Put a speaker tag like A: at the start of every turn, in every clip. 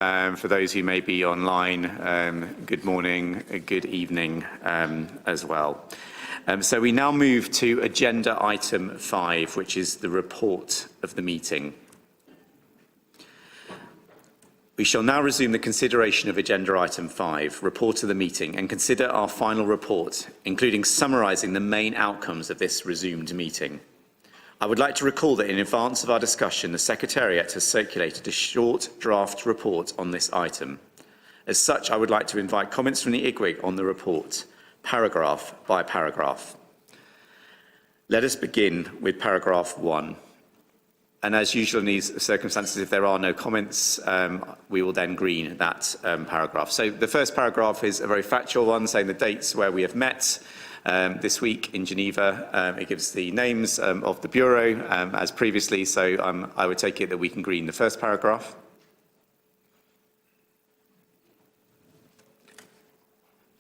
A: For those who may be online, good morning, good evening as well. So we now move to agenda item 5, which is the report of the meeting. We shall now resume the consideration of agenda item 5, report of the meeting, and consider our final report, including summarising the main outcomes of this resumed meeting. I would like to recall that in advance of our discussion, the Secretariat has circulated a short draft report on this item. As such, I would like to invite comments from the IGWG on the report, paragraph by paragraph. Let us begin with paragraph 1. And as usual in these circumstances, if there are no comments, we will then green that paragraph. So the first paragraph is a very factual one, saying the dates where we have met this week in Geneva. It gives the names of the Bureau as previously, so I would take it that we can green the first paragraph.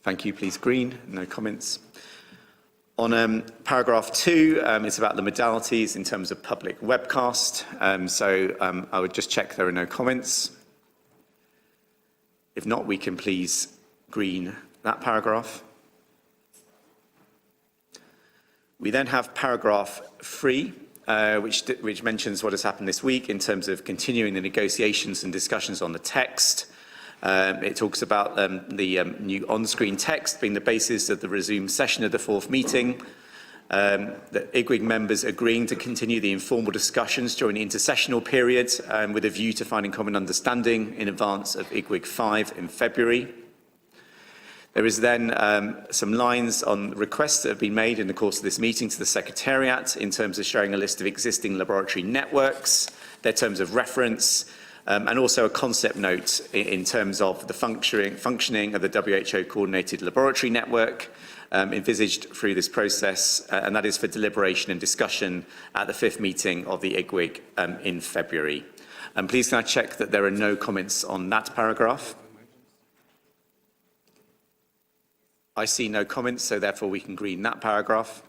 A: Thank you, please green, no comments. On paragraph 2, it's about the modalities in terms of public webcast. I would just check there are no comments. If not, we can please green that paragraph. We then have paragraph 3, which mentions what has happened this week in terms of continuing the negotiations and discussions on the text. It talks about the new on-screen text being the basis of the resumed session of the 4th meeting, the IGWG members agreeing to continue the informal discussions during the intersessional period with a view to finding common understanding in advance of IGWG 5 in February. There is then some lines on requests that have been made in the course of this meeting to the Secretariat in terms of sharing a list of existing laboratory networks, their terms of reference, and also a concept note in terms of the functioning of the WHO Coordinated Laboratory Network envisaged through this process, and that is for deliberation and discussion at the 5th meeting of the IGWG in February. Please can I check that there are no comments on that paragraph? I see no comments, so therefore we can green that paragraph.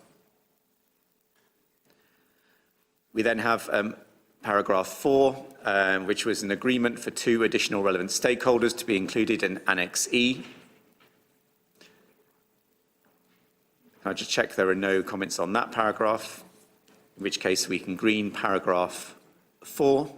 A: We then have paragraph 4, which was an agreement for 2 additional relevant stakeholders to be included in Annex E. Can I just check there are no comments on that paragraph, in which case we can green paragraph 4.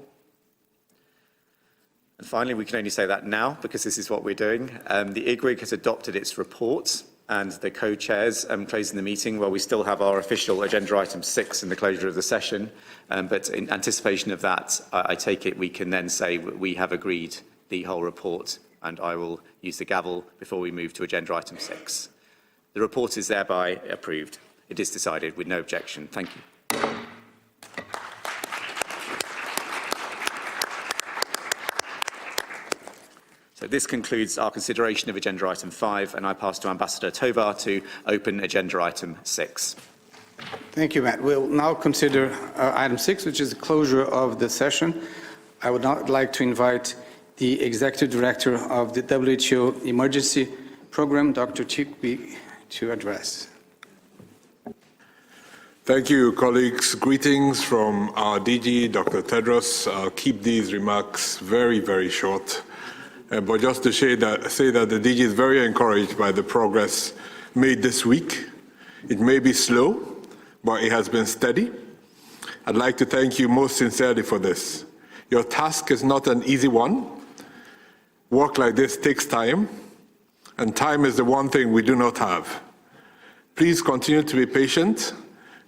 A: And finally, we can only say that now because this is what we're doing. The IGWG has adopted its report and the co-chairs closing the meeting while we still have our official agenda item 6 in the closure of the session. But in anticipation of that, I take it we can then say we have agreed the whole report, and I will use the gavel before we move to agenda item 6. The report is thereby approved. It is decided with no objection. Thank you. So this concludes our consideration of agenda item 5, and I pass to Ambassador Tovar to open agenda item 6.
B: Thank you, Matt. We'll now consider item 6, which is the closure of the session. I would now like to invite the Executive Director of the WHO Emergency Program, Dr. Chikwi, to address.
C: Thank you, colleagues. Greetings from our DG, Dr. Tedros. I'll keep these remarks very, very short. But just to say that the DG is very encouraged by the progress made this week. It may be slow, but it has been steady. I'd like to thank you most sincerely for this. Your task is not an easy one. Work like this takes time, and time is the one thing we do not have. Please continue to be patient,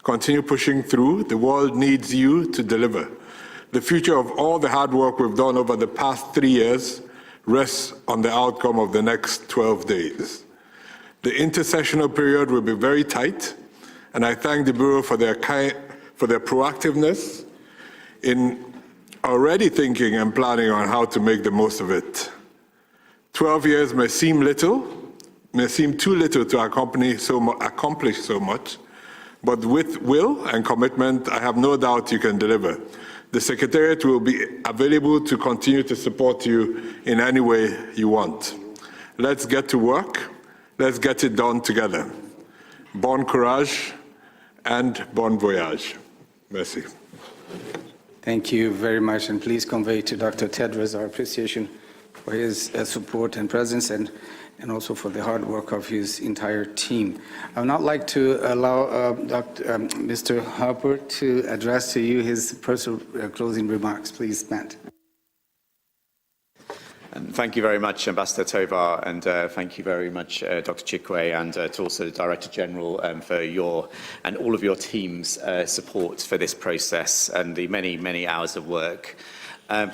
C: continue pushing through. The world needs you to deliver. The future of all the hard work we've done over the past 3 years rests on the outcome of the next 12 days. The intersessional period will be very tight, and I thank the Bureau for their proactiveness in already thinking and planning on how to make the most of it. 12 years may seem too little to accomplish so much, but with will and commitment, I have no doubt you can deliver. The Secretariat will be available to continue to support you in any way you want. Let's get to work. Let's get it done together. Bon courage and bon voyage. Merci.
B: Thank you very much, and please convey to Dr. Tedros our appreciation for his support and presence, and also for the hard work of his entire team. I would now like to allow Mr. Harper to address to you his personal closing remarks. Please, Matt.
A: Thank you very much, Ambassador Tovar, and thank you very much, Dr. Chikwe, and to also the Director General for your and all of your team's support for this process and the many, many hours of work.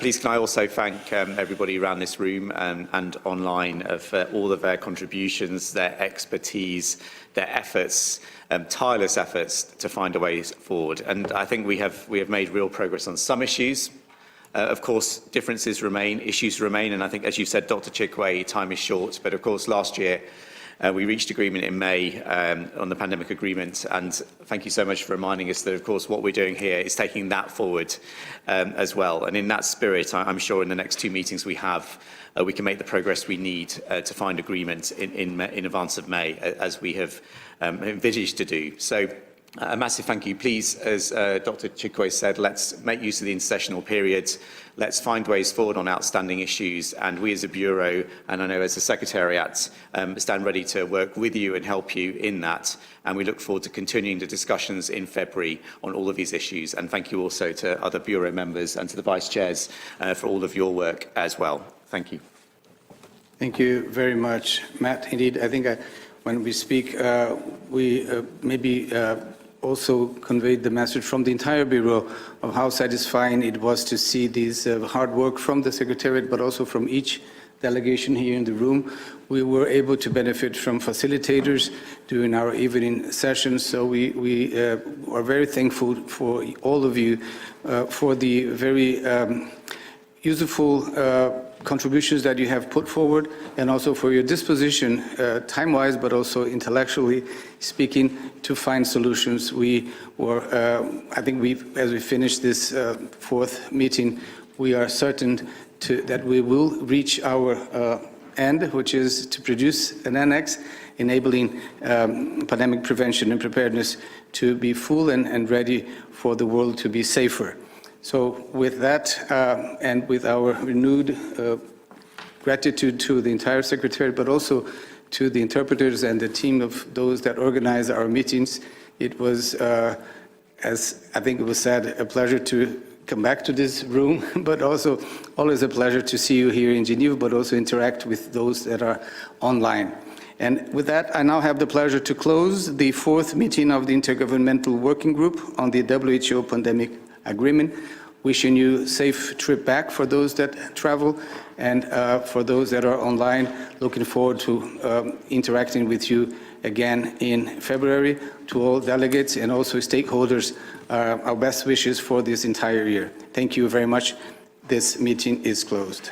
A: Please can I also thank everybody around this room and online for all of their contributions, their expertise, their efforts, tireless efforts to find a way forward. And I think we have made real progress on some issues. Of course, differences remain, issues remain, and I think, as you said, Dr. Chikwe, time is short. But of course, last year we reached agreement in May on the pandemic agreement, and thank you so much for reminding us that, of course, what we're doing here is taking that forward as well. And in that spirit, I'm sure in the next two meetings we have, we can make the progress we need to find agreement in advance of May, as we have envisaged to do. So. A massive thank you. Please, as Dr. Chikwe said, let's make use of the intercessional period. Let's find ways forward on outstanding issues. And we as a Bureau, and I know as a Secretariat, stand ready to work with you and help you in that. And we look forward to continuing the discussions in February on all of these issues. And thank you also to other Bureau members and to the Vice Chairs for all of your work as well. Thank you.
B: Thank you very much, Matt. Indeed, I think when we speak, we maybe also conveyed the message from the entire Bureau of how satisfying it was to see this hard work from the Secretariat, but also from each delegation here in the room. We were able to benefit from facilitators during our evening sessions, so we are very thankful for all of you for the very useful contributions that you have put forward, and also for your disposition, time-wise, but also intellectually speaking, to find solutions. We were, I think as we finish this fourth meeting, we are certain that we will reach our end, which is to produce an annex enabling pandemic prevention and preparedness to be full and ready for the world to be safer. So with that, and with our renewed gratitude to the entire Secretariat, but also to the interpreters and the team of those that organize our meetings, it was, as I think it was said, a pleasure to come back to this room, but also always a pleasure to see you here in Geneva, but also interact with those that are online. And with that, I now have the pleasure to close the fourth meeting of the Intergovernmental Working Group on the WHO Pandemic Agreement. Wishing you a safe trip back for those that travel, and for those that are online, looking forward to interacting with you again in February. To all delegates and also stakeholders, our best wishes for this entire year. Thank you very much. This meeting is closed.